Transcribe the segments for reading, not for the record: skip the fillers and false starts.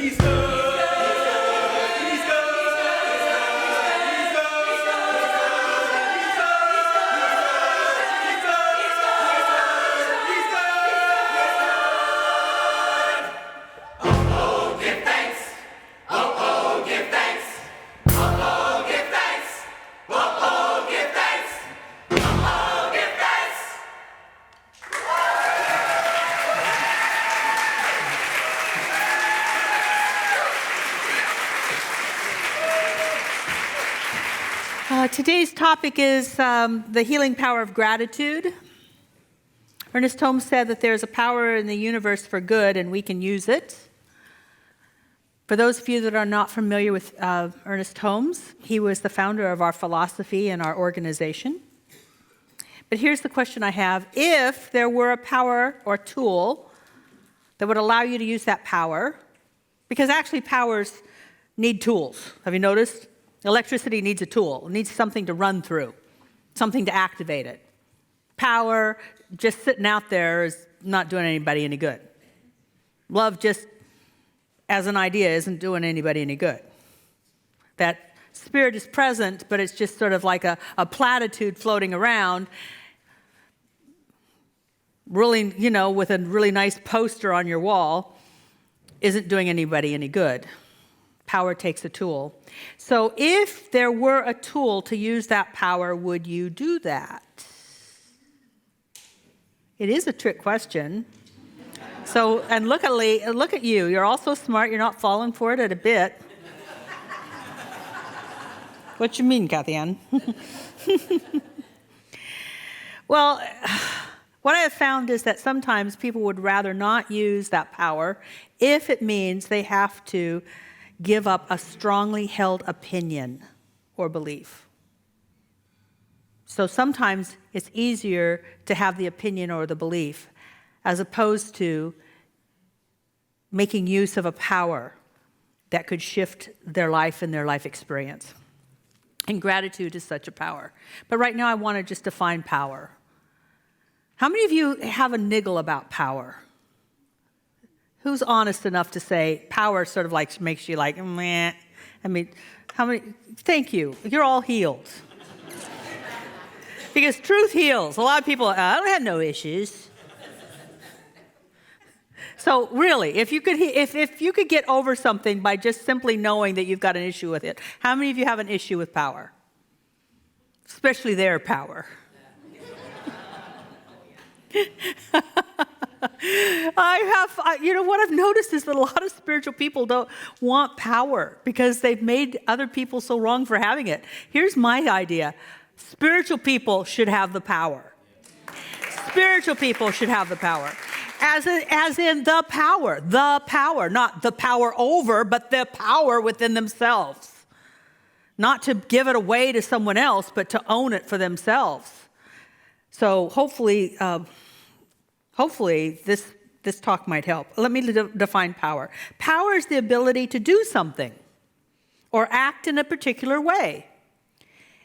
He's good. Today's topic is the healing power of gratitude. Ernest Holmes said that there's a power in the universe for good and we can use it. For those of you that are not familiar with Ernest Holmes, he was the founder of our philosophy and our organization. But here's the question I have. If there were a power or tool that would allow you to use that power, because actually powers need tools. Have you noticed? Electricity needs a tool. It needs something to run through, something to activate it. Power, just sitting out there, is not doing anybody any good. Love just as an idea isn't doing anybody any good. That spirit is present, but it's just sort of like a platitude floating around, really, with a really nice poster on your wall, isn't doing anybody any good. Power takes a tool. So if there were a tool to use that power, would you do that? It is a trick question. So, and look at you. You're all so smart, you're not falling for it a bit. What you mean, Kathianne? Well, what I have found is that sometimes people would rather not use that power if it means they have to give up a strongly held opinion or belief. So sometimes it's easier to have the opinion or the belief as opposed to making use of a power that could shift their life and their life experience. And gratitude is such a power. But right now I want to just define power. How many of you have a niggle about power? Who's honest enough to say power sort of like makes you like, meh? I mean, how many? Thank you. You're all healed. Because truth heals. A lot of people, I don't have no issues. So really, if you could get over something by just simply knowing that you've got an issue with it, how many of you have an issue with power? Especially their power. What I've noticed is that a lot of spiritual people don't want power because they've made other people so wrong for having it. Here's my idea. Spiritual people should have the power. Spiritual people should have the power. As in the power, not the power over, but the power within themselves. Not to give it away to someone else, but to own it for themselves. So hopefully this talk might help. Let me define power. Power is the ability to do something or act in a particular way.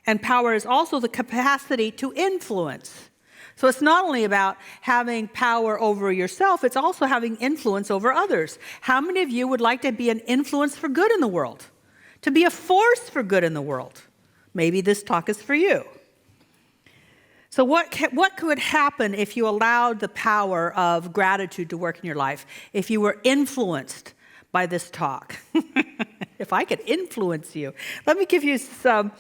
And power is also the capacity to influence. So it's not only about having power over yourself, it's also having influence over others. How many of you would like to be an influence for good in the world? To be a force for good in the world? Maybe this talk is for you. So what could happen if you allowed the power of gratitude to work in your life? If you were influenced by this talk? If I could influence you. Let me give you some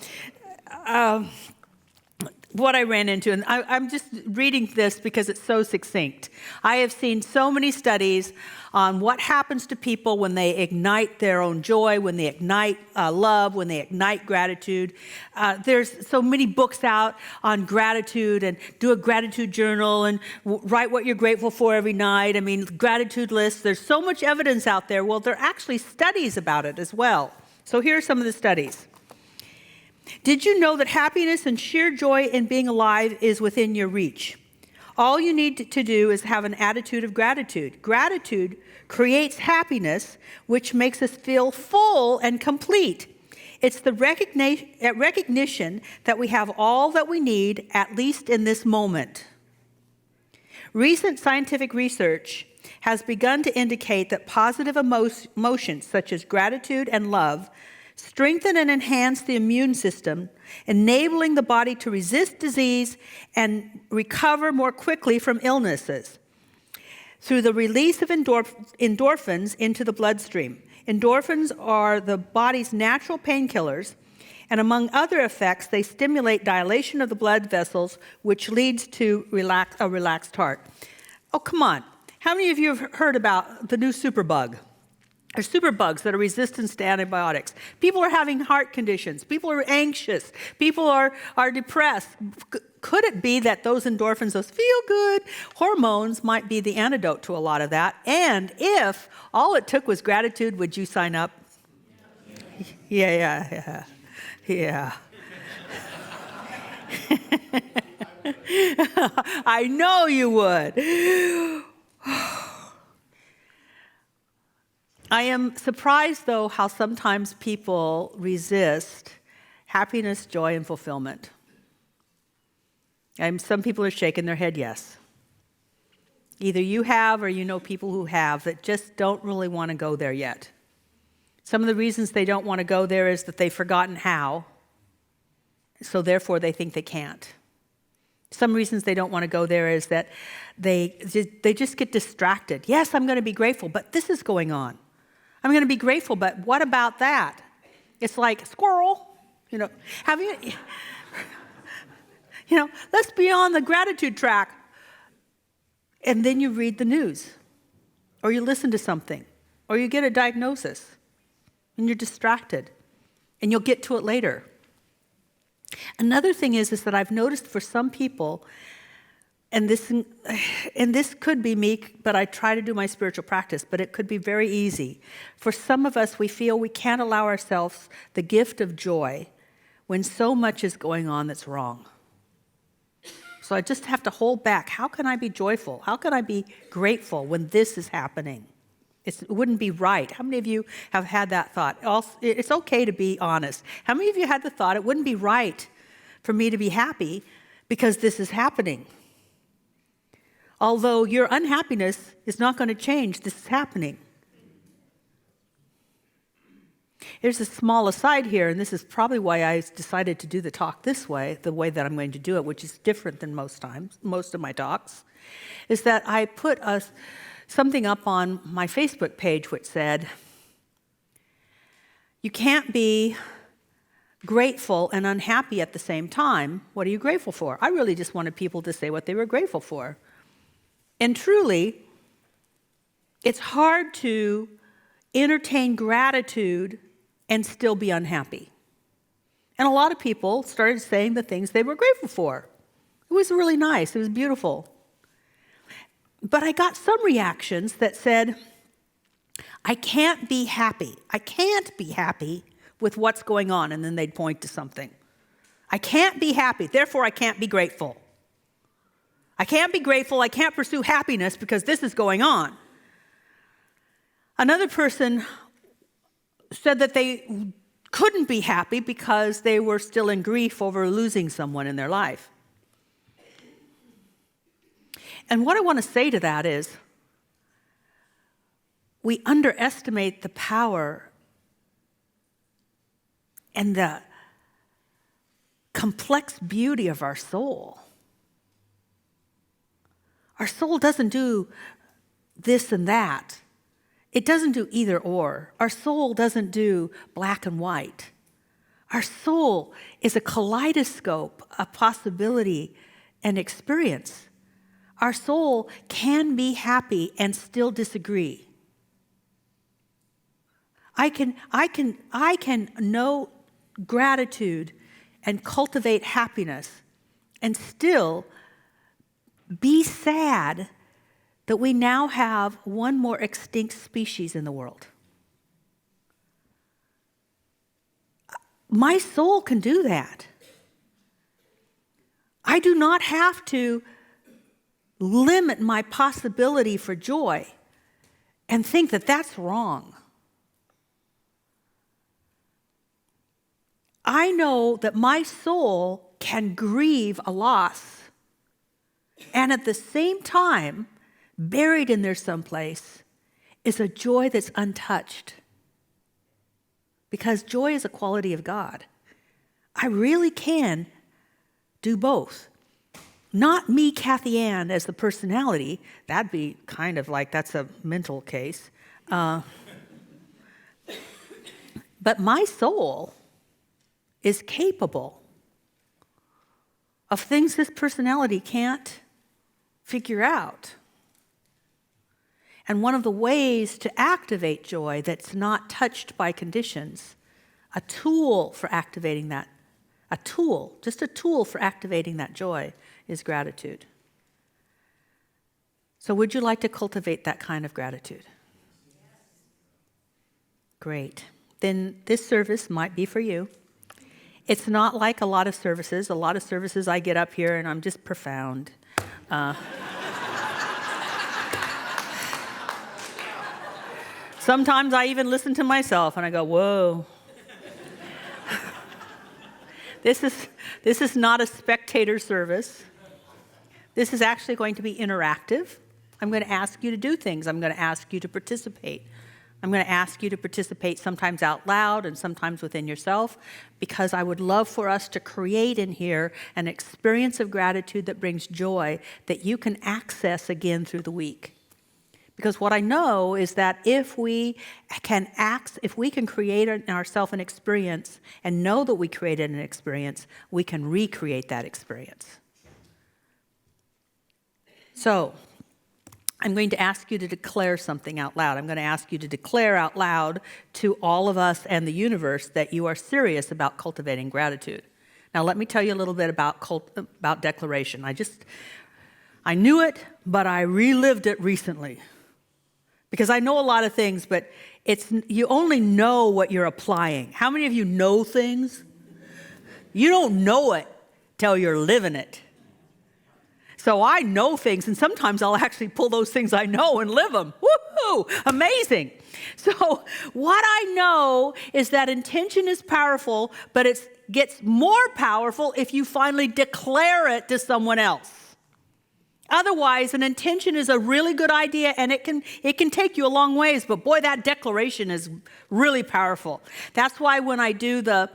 what I ran into, and I'm just reading this because it's so succinct. I have seen so many studies on what happens to people when they ignite their own joy, when they ignite love, when they ignite gratitude. There's so many books out on gratitude, and do a gratitude journal and write what you're grateful for every night. I mean, gratitude lists. There's so much evidence out there. Well, there are actually studies about it as well. So here are some of the studies. Did you know that happiness and sheer joy in being alive is within your reach? All you need to do is have an attitude of gratitude. Gratitude creates happiness, which makes us feel full and complete. It's the recognition that we have all that we need, at least in this moment. Recent scientific research has begun to indicate that positive emotions such as gratitude and love strengthen and enhance the immune system, enabling the body to resist disease and recover more quickly from illnesses through the release of endorphins into the bloodstream. Endorphins are the body's natural painkillers, and among other effects, they stimulate dilation of the blood vessels, which leads to a relaxed heart. Oh, come on. How many of you have heard about the new superbug? There's superbugs that are resistant to antibiotics. People are having heart conditions. People are anxious. People are depressed. Could it be that those endorphins, those feel-good hormones, might be the antidote to a lot of that? And if all it took was gratitude, would you sign up? Yeah. I know you would. I am surprised, though, how sometimes people resist happiness, joy, and fulfillment. And some people are shaking their head yes. Either you have or you know people who have that just don't really want to go there yet. Some of the reasons they don't want to go there is that they've forgotten how, so therefore they think they can't. Some reasons they don't want to go there is that they just get distracted. Yes, I'm going to be grateful, but this is going on. I'm going to be grateful, but what about that? It's like squirrel, have you, let's be on the gratitude track. And then you read the news, or you listen to something, or you get a diagnosis, and you're distracted, and you'll get to it later. Another thing is that I've noticed for some people, and this could be me, but I try to do my spiritual practice, but it could be very easy. For some of us, we feel we can't allow ourselves the gift of joy when so much is going on that's wrong. So I just have to hold back. How can I be joyful? How can I be grateful when this is happening? It wouldn't be right. How many of you have had that thought? It's okay to be honest. How many of you had the thought, it wouldn't be right for me to be happy because this is happening? Although your unhappiness is not going to change, this is happening. There's a small aside here, and this is probably why I decided to do the talk this way, the way that I'm going to do it, which is different than most of my talks, is that I put something up on my Facebook page which said, you can't be grateful and unhappy at the same time. What are you grateful for? I really just wanted people to say what they were grateful for. And truly, it's hard to entertain gratitude and still be unhappy. And a lot of people started saying the things they were grateful for. It was really nice. It was beautiful. But I got some reactions that said, I can't be happy. I can't be happy with what's going on. And then they'd point to something. I can't be happy, therefore I can't be grateful. I can't be grateful, I can't pursue happiness because this is going on. Another person said that they couldn't be happy because they were still in grief over losing someone in their life. And what I want to say to that is, we underestimate the power and the complex beauty of our soul. Our soul doesn't do this and that. It doesn't do either or. Our soul doesn't do black and white. Our soul is a kaleidoscope of possibility and experience. Our soul can be happy and still disagree. I can know gratitude and cultivate happiness and still be sad that we now have one more extinct species in the world. My soul can do that. I do not have to limit my possibility for joy and think that that's wrong. I know that my soul can grieve a loss And at the same time, buried in there someplace is a joy that's untouched. Because joy is a quality of God. I really can do both. Not me, Kathianne, as the personality. That'd be kind of like that's a mental case. But my soul is capable of things this personality can't figure out. And one of the ways to activate joy that's not touched by conditions, a tool for activating that, just a tool for activating that joy is gratitude. So would you like to cultivate that kind of gratitude? Great. Then this service might be for you. It's not like a lot of services. A lot of services I get up here and I'm just profound. Sometimes I even listen to myself and I go, whoa. This is not a spectator service. This is actually going to be interactive. I'm going to ask you to do things. I'm going to ask you to participate. I'm going to ask you to participate sometimes out loud and sometimes within yourself, because I would love for us to create in here an experience of gratitude that brings joy that you can access again through the week. Because what I know is that if we can create in ourselves an experience and know that we created an experience, we can recreate that experience. So, I'm going to ask you to declare something out loud. I'm going to ask you to declare out loud to all of us and the universe that you are serious about cultivating gratitude. Now, let me tell you a little bit about declaration. I knew it, but I relived it recently. Because I know a lot of things, but you only know what you're applying. How many of you know things? You don't know it till you're living it. So I know things, and sometimes I'll actually pull those things I know and live them. Woohoo! Amazing. So what I know is that intention is powerful, but it gets more powerful if you finally declare it to someone else. Otherwise, an intention is a really good idea, and it can take you a long ways, but boy, that declaration is really powerful. That's why when I do the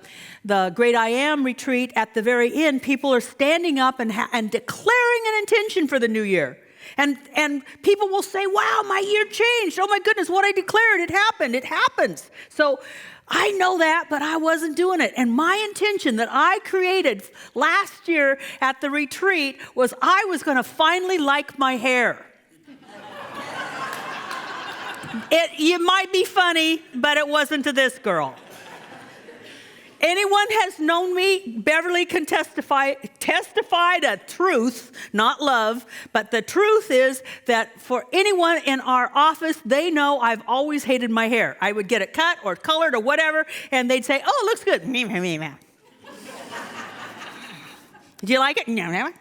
Great I Am retreat, at the very end, people are standing up and declaring an intention for the new year. And people will say, wow, my year changed. Oh my goodness, what I declared, it happened. It happens. So I know that, but I wasn't doing it. And my intention that I created last year at the retreat was I was going to finally like my hair. You might be funny, but it wasn't to this girl. Anyone has known me, Beverly can testify a truth, not love, but the truth is that for anyone in our office, they know I've always hated my hair. I would get it cut or colored or whatever, and they'd say, oh, it looks good. Did you like it? No.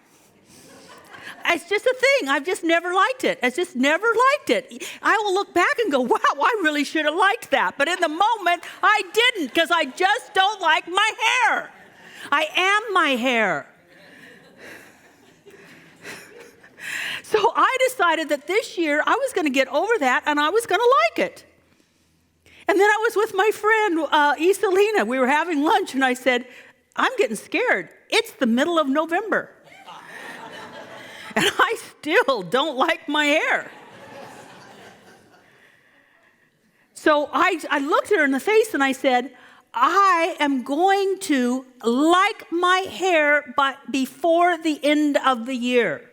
It's just a thing. I've just never liked it. It's just never liked it. I will look back and go, wow, I really should have liked that. But in the moment, I didn't, because I just don't like my hair. I am my hair. So I decided that this year I was going to get over that and I was going to like it. And then I was with my friend, Isalina. We were having lunch and I said, I'm getting scared. It's the middle of November. And I still don't like my hair. So I looked at her in the face and I said, I am going to like my hair but before the end of the year.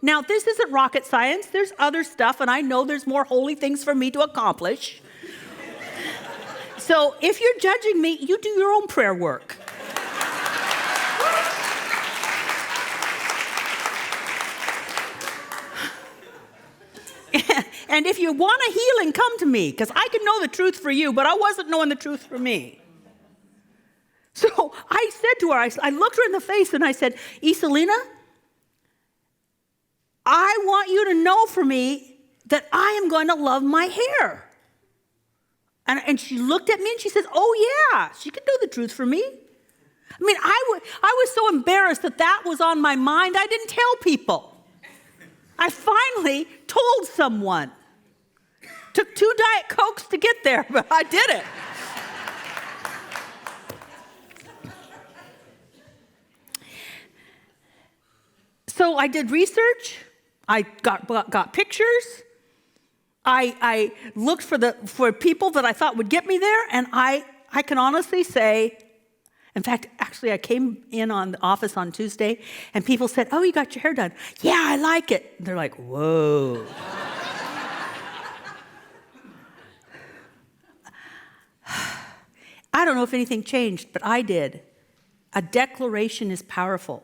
Now, this isn't rocket science. There's other stuff, and I know there's more holy things for me to accomplish. So if you're judging me, you do your own prayer work. And if you want a healing, come to me, because I can know the truth for you, but I wasn't knowing the truth for me. So I said to her, I looked her in the face and I said, Isalina, I want you to know for me that I am going to love my hair. And she looked at me and she says, oh yeah, she can know the truth for me. I mean, I was so embarrassed that was on my mind, I didn't tell people. I finally told someone. Took 2 Diet Cokes to get there, but I did it. So I did research. I got pictures. I looked for people that I thought would get me there, and I can honestly say, in fact, actually, I came in on the office on Tuesday, and people said, "Oh, you got your hair done." "Yeah, I like it." They're like, "Whoa." I don't know if anything changed, but I did. A declaration is powerful.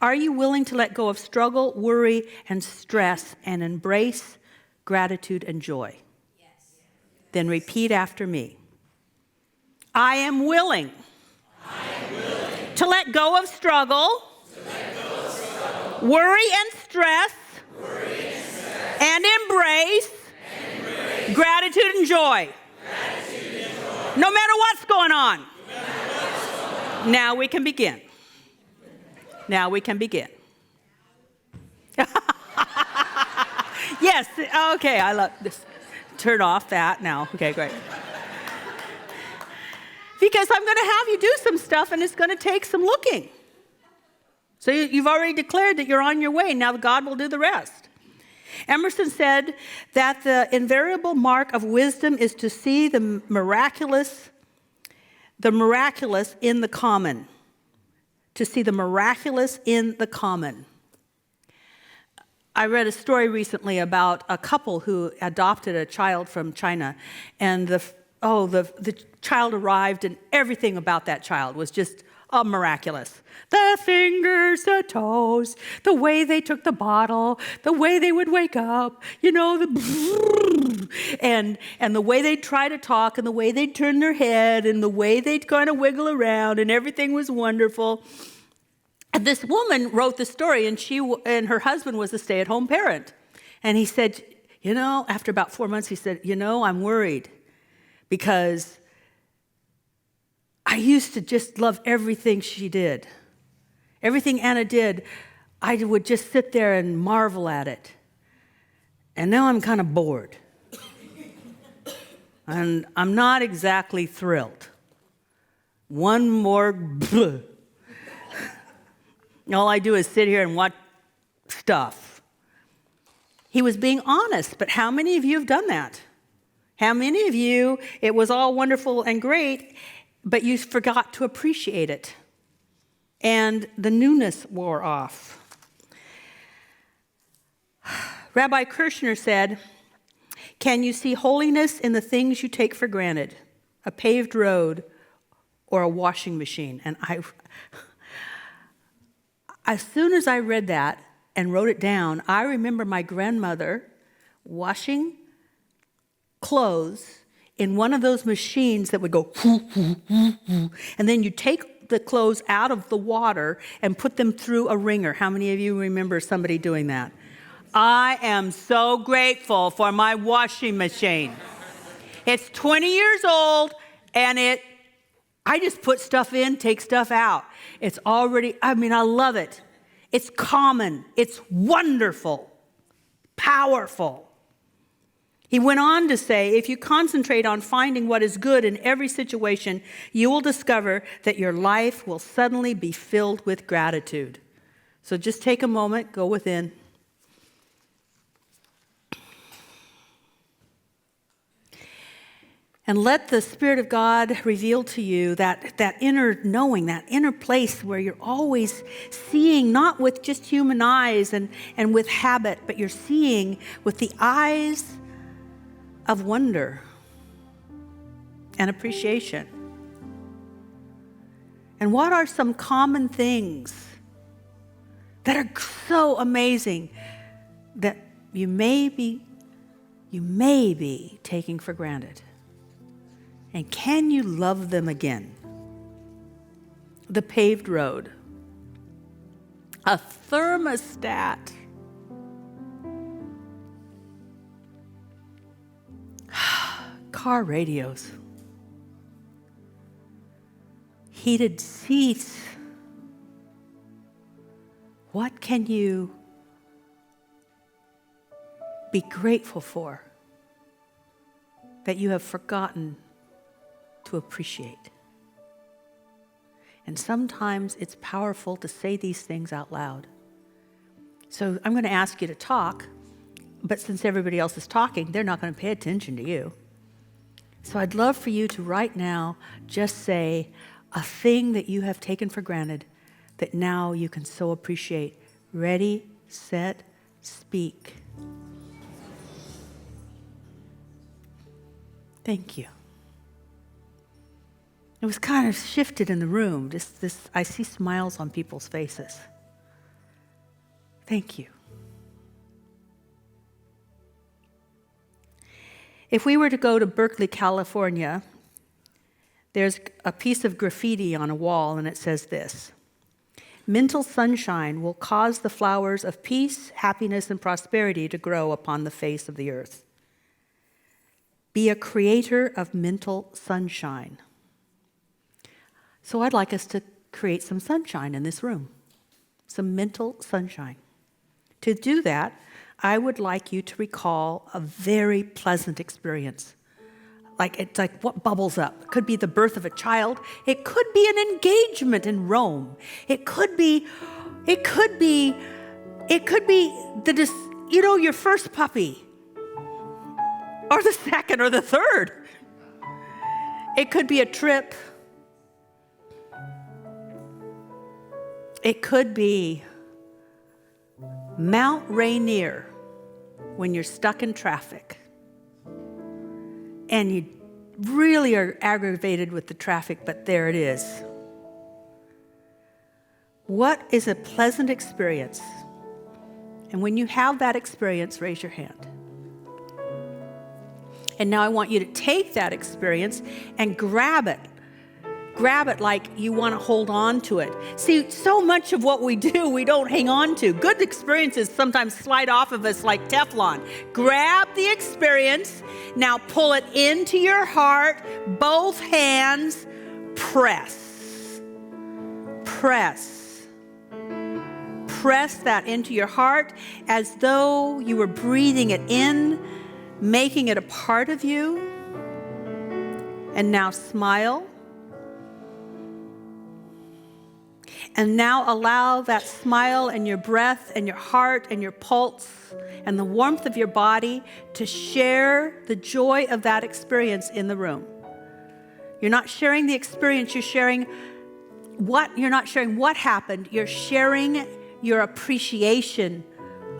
Are you willing to let go of struggle, worry, and stress and embrace gratitude and joy? Yes. Then repeat after me. I am willing, to let go of struggle, worry and stress, and embrace gratitude and joy. No matter what's going on. Now we can begin. Now we can begin. Yes, okay, I love this. Turn off that now. Okay, great. Because I'm going to have you do some stuff, and it's going to take some looking. So you've already declared that you're on your way. Now God will do the rest. Emerson said that the invariable mark of wisdom is to see the miraculous in the common. To see the miraculous in the common. I read a story recently about a couple who adopted a child from China, and the child arrived, and everything about that child was just miraculous. The fingers, the toes, the way they took the bottle, the way they would wake up, and the way they'd try to talk, and the way they'd turn their head, and the way they'd kind of wiggle around, and everything was wonderful. And this woman wrote the story, and her husband was a stay-at-home parent. And he said, after about 4 months, he said, I'm worried because I used to just love everything she did. Everything Anna did, I would just sit there and marvel at it. And now I'm kind of bored. And I'm not exactly thrilled. One more bleh. All I do is sit here and watch stuff. He was being honest, but how many of you have done that? How many of you, it was all wonderful and great, but you forgot to appreciate it, and the newness wore off? Rabbi Kirshner said, "Can you see holiness in the things you take for granted? A paved road or a washing machine?" And as soon as I read that and wrote it down, I remember my grandmother washing clothes in one of those machines that would go, and then you take the clothes out of the water and put them through a wringer. How many of you remember somebody doing that? I am so grateful for my washing machine. It's 20 years old, and I just put stuff in, take stuff out. It's already, I love it. It's common. It's wonderful. Powerful. He went on to say, if you concentrate on finding what is good in every situation, you will discover that your life will suddenly be filled with gratitude. So just take a moment, go within. And let the Spirit of God reveal to you that inner knowing, that inner place where you're always seeing, not with just human eyes and with habit, but you're seeing with the eyes of wonder and appreciation. And what are some common things that are so amazing that you may be taking for granted? And can you love them again? The paved road, a thermostat, car radios, heated seats. What can you be grateful for that you have forgotten to appreciate? And sometimes it's powerful to say these things out loud. So I'm going to ask you to talk, but since everybody else is talking, they're not going to pay attention to you. So I'd love for you to right now just say a thing that you have taken for granted that now you can so appreciate. Ready, set, speak. Thank you. It was kind of shifted in the room. I see smiles on people's faces. Thank you. If we were to go to Berkeley, California, there's a piece of graffiti on a wall, and it says this: mental sunshine will cause the flowers of peace, happiness, and prosperity to grow upon the face of the earth. Be a creator of mental sunshine. So I'd like us to create some sunshine in this room, some mental sunshine. To do that, I would like you to recall a very pleasant experience. It's like what bubbles up. It could be the birth of a child. It could be an engagement in Rome. It could be your first puppy, or the second or the third. It could be a trip. It could be Mount Rainier when you're stuck in traffic and you really are aggravated with the traffic, but there it is. What is a pleasant experience? And when you have that experience, raise your hand. And now I want you to take that experience and grab it. Grab it like you want to hold on to it. See, so much of what we do, we don't hang on to. Good experiences sometimes slide off of us like Teflon. Grab the experience, now pull it into your heart, both hands, press. Press. Press that into your heart as though you were breathing it in, making it a part of you. And now smile. And now allow that smile and your breath and your heart and your pulse and the warmth of your body to share the joy of that experience in the room. You're not sharing the experience, you're not sharing what happened, you're sharing your appreciation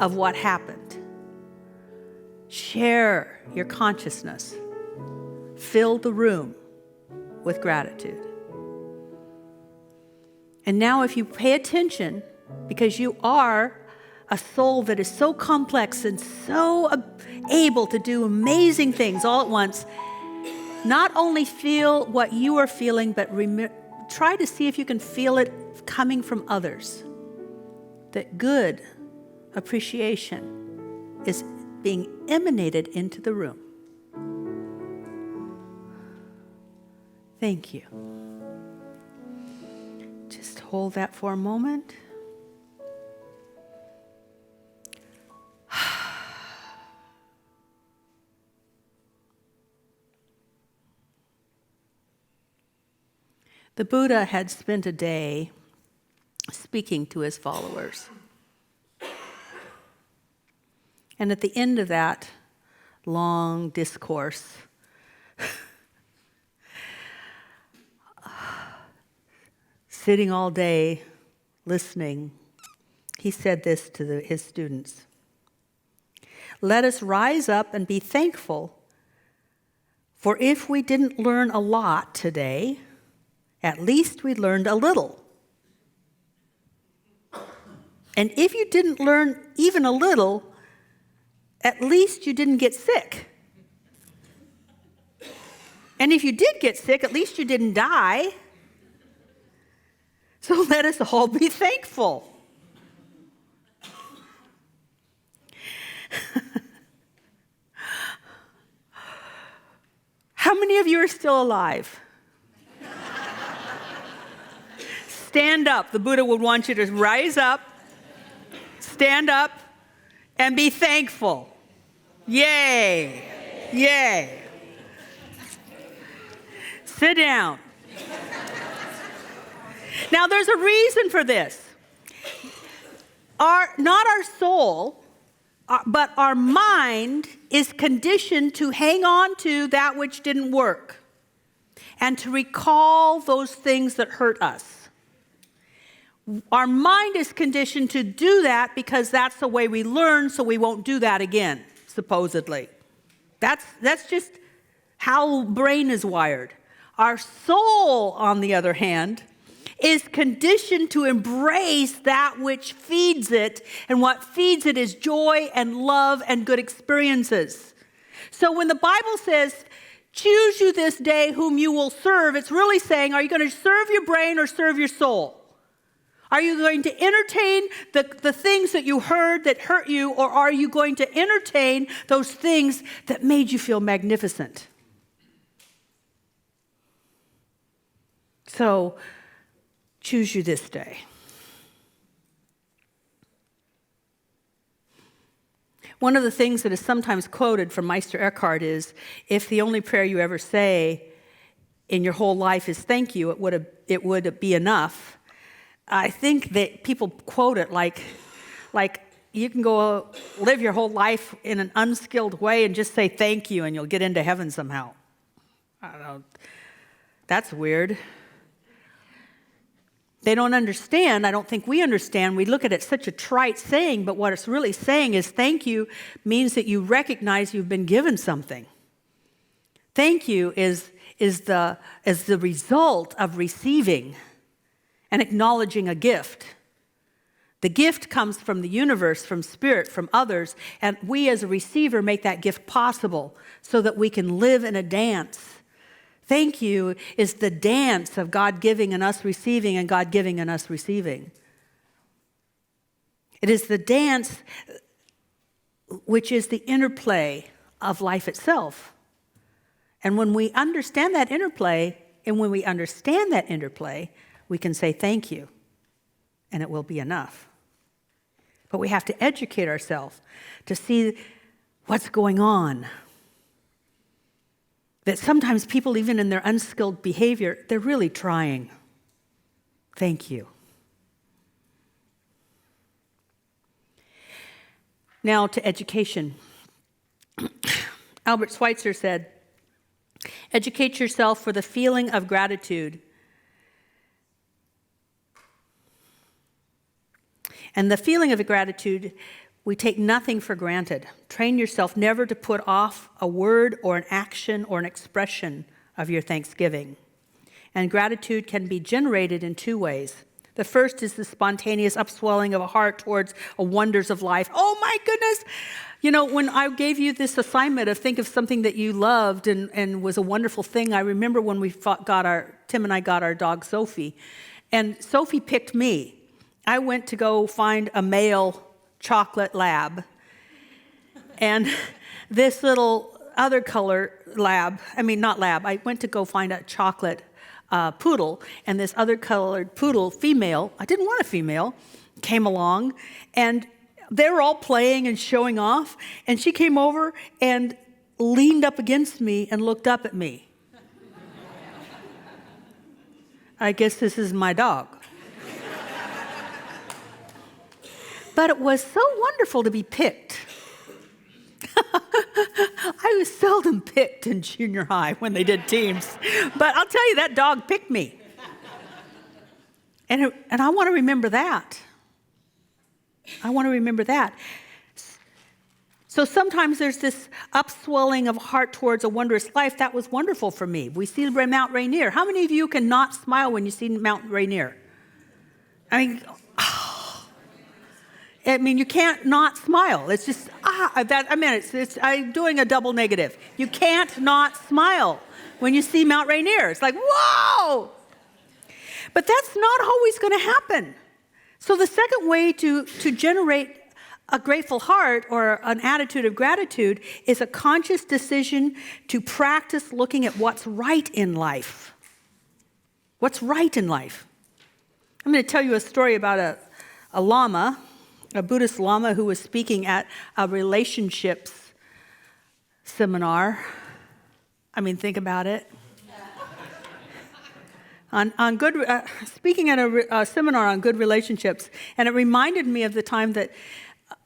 of what happened. Share your consciousness. Fill the room with gratitude. And now if you pay attention, because you are a soul that is so complex and so able to do amazing things all at once, not only feel what you are feeling, but try to see if you can feel it coming from others. That good appreciation is being emanated into the room. Thank you. Just hold that for a moment. The Buddha had spent a day speaking to his followers. And at the end of that long discourse, sitting all day, listening, he said this to his students: "Let us rise up and be thankful, for if we didn't learn a lot today, at least we learned a little. And if you didn't learn even a little, at least you didn't get sick. And if you did get sick, at least you didn't die. So let us all be thankful." How many of you are still alive? Stand up. The Buddha would want you to rise up stand up and be thankful. Yay. Yay. Sit down. Now, there's a reason for this. Not our soul, but our mind is conditioned to hang on to that which didn't work and to recall those things that hurt us. Our mind is conditioned to do that because that's the way we learn, so we won't do that again, supposedly. That's just how brain is wired. Our soul, on the other hand, is conditioned to embrace that which feeds it, and what feeds it is joy and love and good experiences. So when the Bible says, choose you this day whom you will serve, it's really saying, are you going to serve your brain or serve your soul? Are you going to entertain the things that you heard that hurt you, or are you going to entertain those things that made you feel magnificent? So, choose you this day. One of the things that is sometimes quoted from Meister Eckhart is, if the only prayer you ever say in your whole life is thank you, it would be enough. I think that people quote it like you can go live your whole life in an unskilled way and just say thank you and you'll get into heaven somehow. I don't know. That's weird. They don't understand. I don't think we understand. We look at it such a trite saying, but what it's really saying is thank you means that you recognize you've been given something. Thank you is the result of receiving and acknowledging a gift. The gift comes from the universe, from spirit, from others, and we as a receiver make that gift possible so that we can live in a dance. Thank you is the dance of God giving and us receiving and God giving and us receiving. It is the dance which is the interplay of life itself. And when we understand that interplay, we can say thank you, and it will be enough. But we have to educate ourselves to see what's going on. That sometimes people, even in their unskilled behavior, they're really trying. Thank you. Now to education. Albert Schweitzer said, educate yourself for the feeling of gratitude. And the feeling of gratitude, we take nothing for granted. Train yourself never to put off a word or an action or an expression of your thanksgiving. And gratitude can be generated in two ways. The first is the spontaneous upswelling of a heart towards the wonders of life. Oh my goodness! You know, when I gave you this assignment of think of something that you loved and was a wonderful thing, I remember when Tim and I got our dog Sophie, and Sophie picked me. I went to go find a male chocolate lab, and this little other color I went to go find a chocolate poodle, and this other colored poodle, female, I didn't want a female, came along, and they were all playing and showing off, and she came over and leaned up against me and looked up at me. I guess this is my dog. But it was so wonderful to be picked. I was seldom picked in junior high when they did teams. But I'll tell you, that dog picked me. And I want to remember that. So sometimes there's this upswelling of heart towards a wondrous life. That was wonderful for me. We see Mount Rainier. How many of you can not smile when you see Mount Rainier? You can't not smile. It's just, I'm doing a double negative. You can't not smile when you see Mount Rainier. It's like, whoa! But that's not always going to happen. So the second way to generate a grateful heart or an attitude of gratitude is a conscious decision to practice looking at what's right in life. What's right in life? I'm going to tell you a story about a lama. a Buddhist Lama who was speaking at a relationships seminar. I mean, think about it. Speaking at a seminar on good relationships, and it reminded me of the time that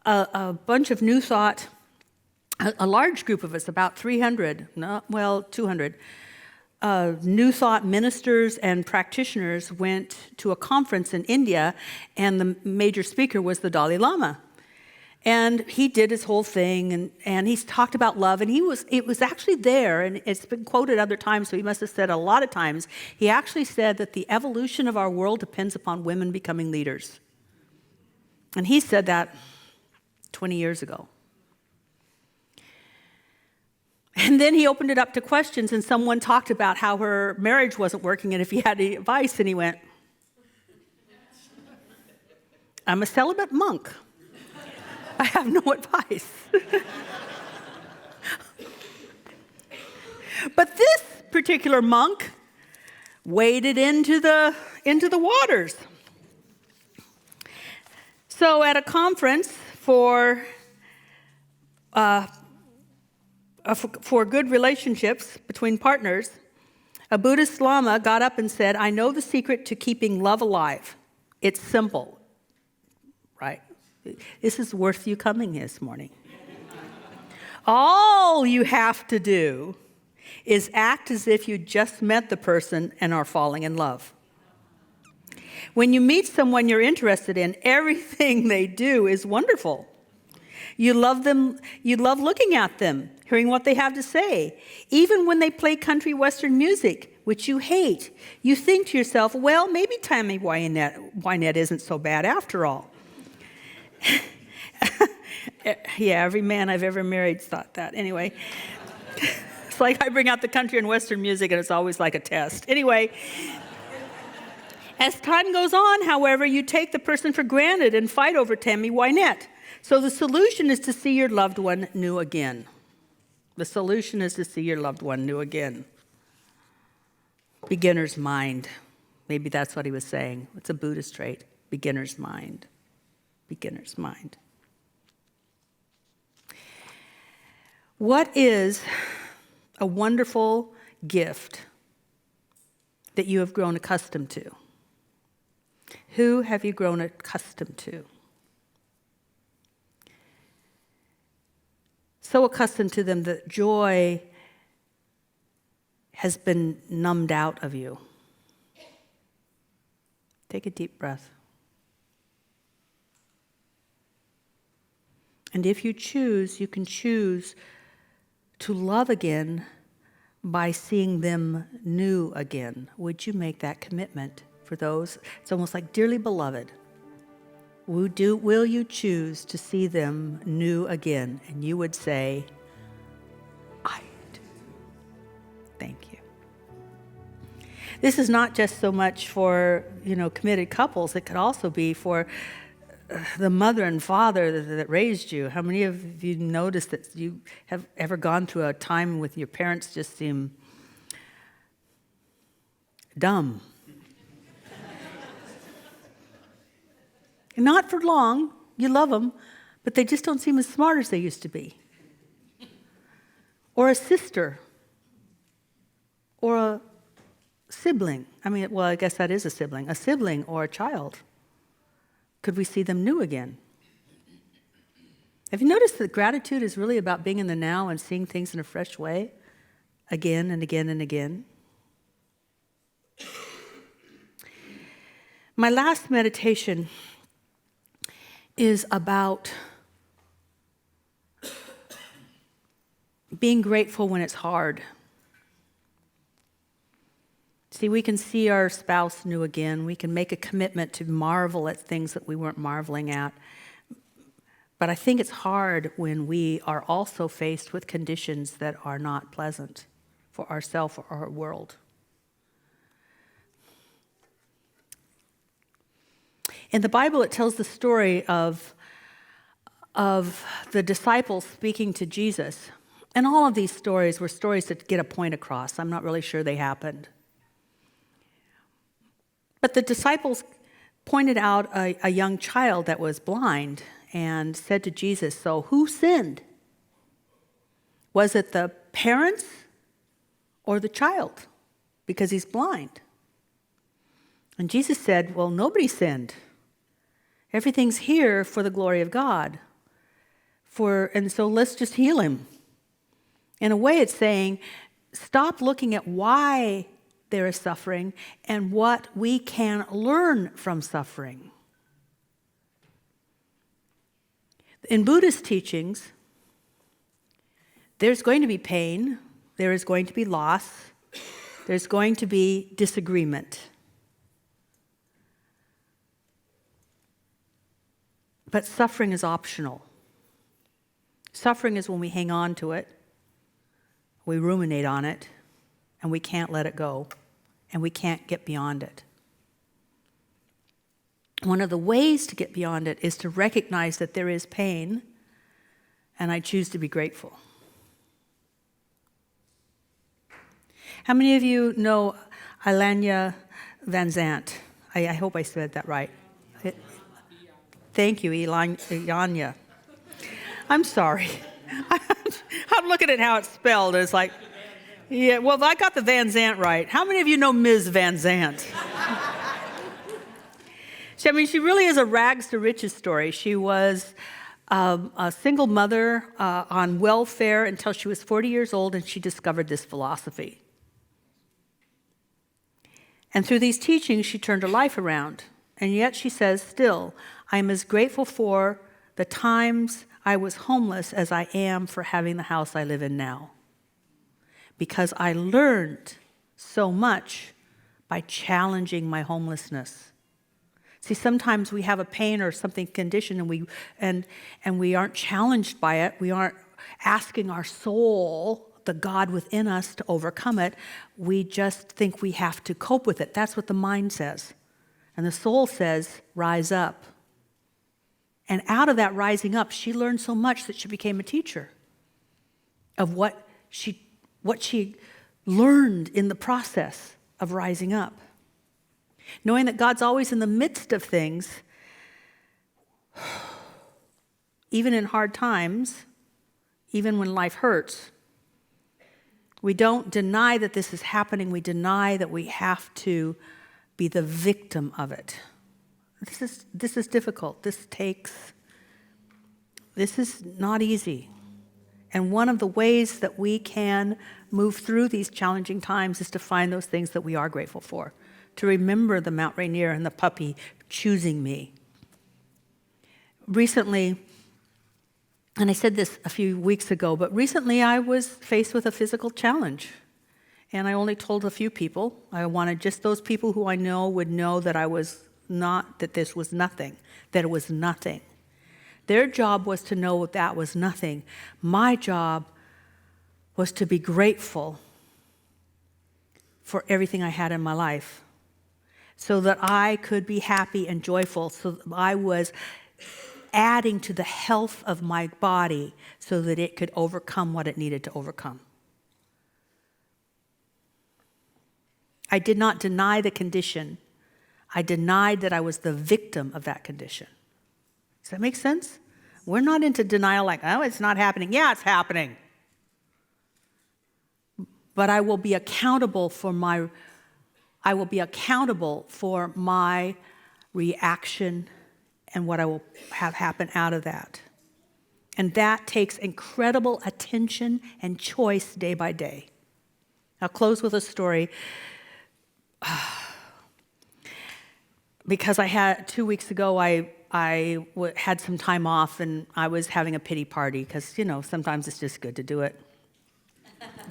a bunch of New Thought, a large group of us, about 200, New Thought ministers and practitioners went to a conference in India, and the major speaker was the Dalai Lama. And he did his whole thing, and he talked about love, and it was actually there, and it's been quoted other times, so he must have said a lot of times. He actually said that the evolution of our world depends upon women becoming leaders. And he said that 20 years ago. And then he opened it up to questions, and someone talked about how her marriage wasn't working, and if he had any advice, and he went, "I'm a celibate monk. I have no advice." But this particular monk waded into the waters. So at a conference for good relationships between partners, a Buddhist Lama got up and said, "I know the secret to keeping love alive. It's simple." Right? This is worth you coming this morning. All you have to do is act as if you just met the person and are falling in love. When you meet someone you're interested in, everything they do is wonderful. You love them, you love looking at them, hearing what they have to say. Even when they play country western music, which you hate, you think to yourself, well, maybe Tammy Wynette isn't so bad after all. Yeah, every man I've ever married thought that. Anyway, it's like I bring out the country and western music, and it's always like a test. Anyway, as time goes on, however, you take the person for granted and fight over Tammy Wynette. So the solution is to see your loved one new again. The solution is to see your loved one new again. Beginner's mind. Maybe that's what he was saying. It's a Buddhist trait. Beginner's mind. Beginner's mind. What is a wonderful gift that you have grown accustomed to? Who have you grown accustomed to? So accustomed to them that joy has been numbed out of you. Take a deep breath. And if you choose, you can choose to love again by seeing them new again. Would you make that commitment for those? It's almost like, dearly beloved, will you choose to see them new again? And you would say, I do. Thank you. This is not just so much for, committed couples. It could also be for the mother and father that raised you. How many of you noticed that you have ever gone through a time with your parents just seem dumb? Not for long. You love them, but they just don't seem as smart as they used to be. Or a sister. Or a sibling. I guess that is a sibling. A sibling or a child. Could we see them new again? Have you noticed that gratitude is really about being in the now and seeing things in a fresh way? Again and again and again. My last meditation is about being grateful when it's hard. See, we can see our spouse new again. We can make a commitment to marvel at things that we weren't marveling at. But I think it's hard when we are also faced with conditions that are not pleasant for ourselves or our world. In the Bible, it tells the story of the disciples speaking to Jesus. And all of these stories were stories that get a point across. I'm not really sure they happened. But the disciples pointed out a young child that was blind, and said to Jesus, so who sinned? Was it the parents or the child? Because he's blind. And Jesus said, well, nobody sinned. Everything's here for the glory of God. And so let's just heal him. In a way, it's saying, stop looking at why there is suffering and what we can learn from suffering. In Buddhist teachings, there's going to be pain, there is going to be loss, there's going to be disagreement. But suffering is optional. Suffering is when we hang on to it, we ruminate on it, and we can't let it go, and we can't get beyond it. One of the ways to get beyond it is to recognize that there is pain, and I choose to be grateful. How many of you know Ilana Van Zant? I hope I said that right. Thank you, Ilana. I'm sorry. I'm looking at how it's spelled. It's like, yeah, well, I got the Van Zant right. How many of you know Ms. Van Zant? She really is a rags to riches story. She was a single mother on welfare until she was 40 years old, and she discovered this philosophy. And through these teachings, she turned her life around. And yet she says, still, I am as grateful for the times I was homeless as I am for having the house I live in now. Because I learned so much by challenging my homelessness. See, sometimes we have a pain or something condition and we aren't challenged by it. We aren't asking our soul, the God within us, to overcome it. We just think we have to cope with it. That's what the mind says. And the soul says, rise up. And out of that rising up, she learned so much that she became a teacher of what she learned in the process of rising up. Knowing that God's always in the midst of things, even in hard times, even when life hurts. We don't deny that this is happening. We deny that we have to be the victim of it. This is difficult. This is not easy. And one of the ways that we can move through these challenging times is to find those things that we are grateful for. To remember the Mount Rainier and the puppy choosing me. Recently, and I said this a few weeks ago, but recently I was faced with a physical challenge. And I only told a few people. I wanted just those people who I know would know that this was nothing, that it was nothing. Their job was to know that was nothing. My job was to be grateful for everything I had in my life so that I could be happy and joyful, so that I was adding to the health of my body so that it could overcome what it needed to overcome. I did not deny the condition. I denied that I was the victim of that condition. Does that make sense? We're not into denial like, oh, it's not happening. Yeah, it's happening. But I will be accountable for my reaction and what I will have happen out of that. And that takes incredible attention and choice day by day. I'll close with a story. Because 2 weeks ago, I had some time off and I was having a pity party because, sometimes it's just good to do it.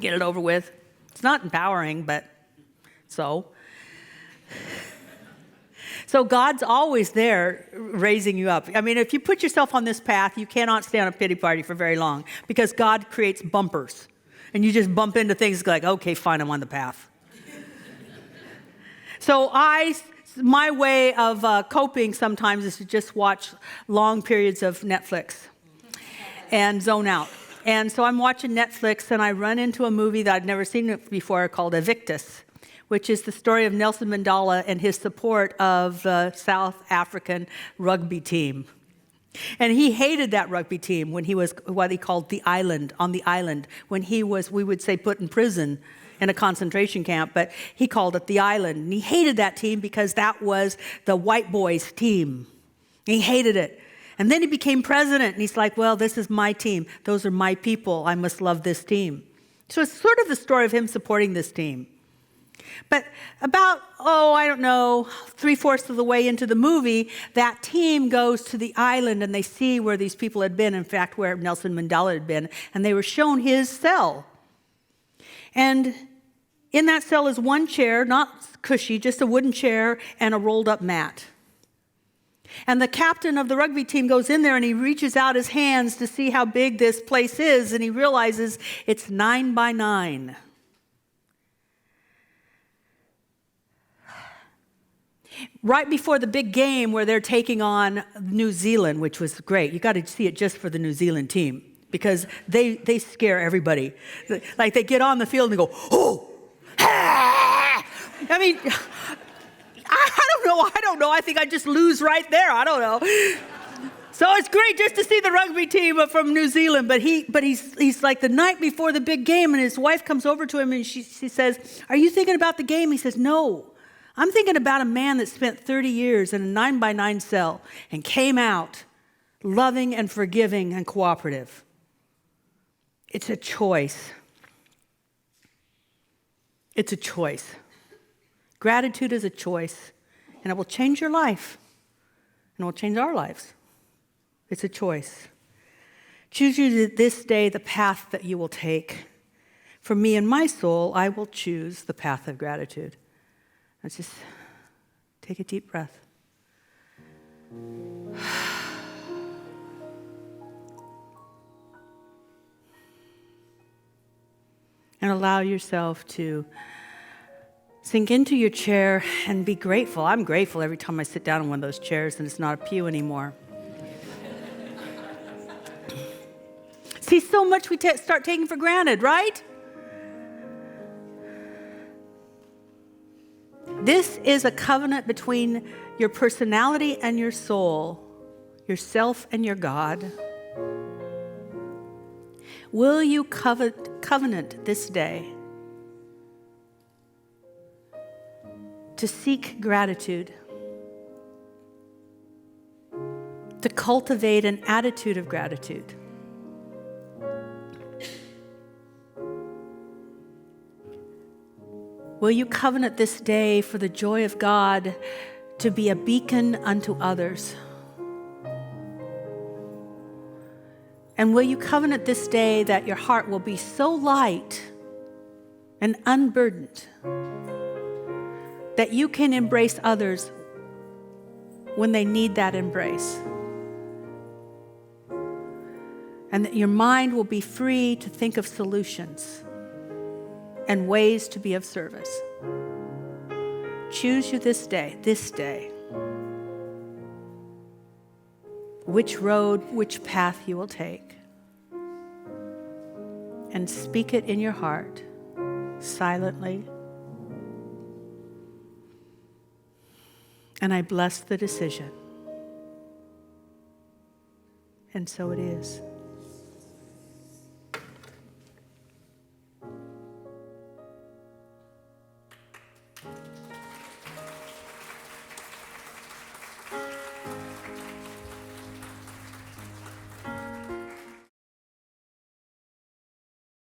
Get it over with. It's not empowering, but so. So God's always there raising you up. I mean, if you put yourself on this path, you cannot stay on a pity party for very long because God creates bumpers. And you just bump into things like, okay, fine, I'm on the path. So my way of coping sometimes is to just watch long periods of Netflix and zone out. And so I'm watching Netflix and I run into a movie that I'd never seen before called Evictus, which is the story of Nelson Mandela and his support of the South African rugby team. And he hated that rugby team when he was what he called on the island, when he was, we would say, put in prison in a concentration camp, but he called it the island. And he hated that team because that was the white boys' team. He hated it. And then he became president, and he's like, well, this is my team. Those are my people. I must love this team. So it's sort of the story of him supporting this team. But about, I don't know, 3/4 of the way into the movie, that team goes to the island and they see where these people had been, in fact, where Nelson Mandela had been, and they were shown his cell. And in that cell is one chair, not cushy, just a wooden chair and a rolled up mat. And the captain of the rugby team goes in there and he reaches out his hands to see how big this place is, and he realizes it's 9 by 9. Right before the big game where they're taking on New Zealand, which was great. You got to see it just for the New Zealand team because they scare everybody. Like they get on the field and they go, oh, ah! I mean, I don't know. I think I just lose right there. I don't know. So it's great just to see the rugby team from New Zealand. But he's like the night before the big game, and his wife comes over to him and she says, "Are you thinking about the game?" He says, "No. I'm thinking about a man that spent 30 years in a 9 by 9 cell and came out loving and forgiving and cooperative." It's a choice. It's a choice. Gratitude is a choice, and it will change your life, and it will change our lives. It's a choice. Choose you this day the path that you will take. For me and my soul, I will choose the path of gratitude. Let's just take a deep breath. And allow yourself to sink into your chair and be grateful. I'm grateful every time I sit down in one of those chairs and it's not a pew anymore. See, so much we start taking for granted, right? This is a covenant between your personality and your soul, yourself and your God. Will you covenant this day to seek gratitude, to cultivate an attitude of gratitude? Will you covenant this day for the joy of God to be a beacon unto others? And will you covenant this day that your heart will be so light and unburdened that you can embrace others when they need that embrace? And that your mind will be free to think of solutions and ways to be of service. Choose you this day, which road, which path you will take. And speak it in your heart, silently. And I bless the decision. And so it is.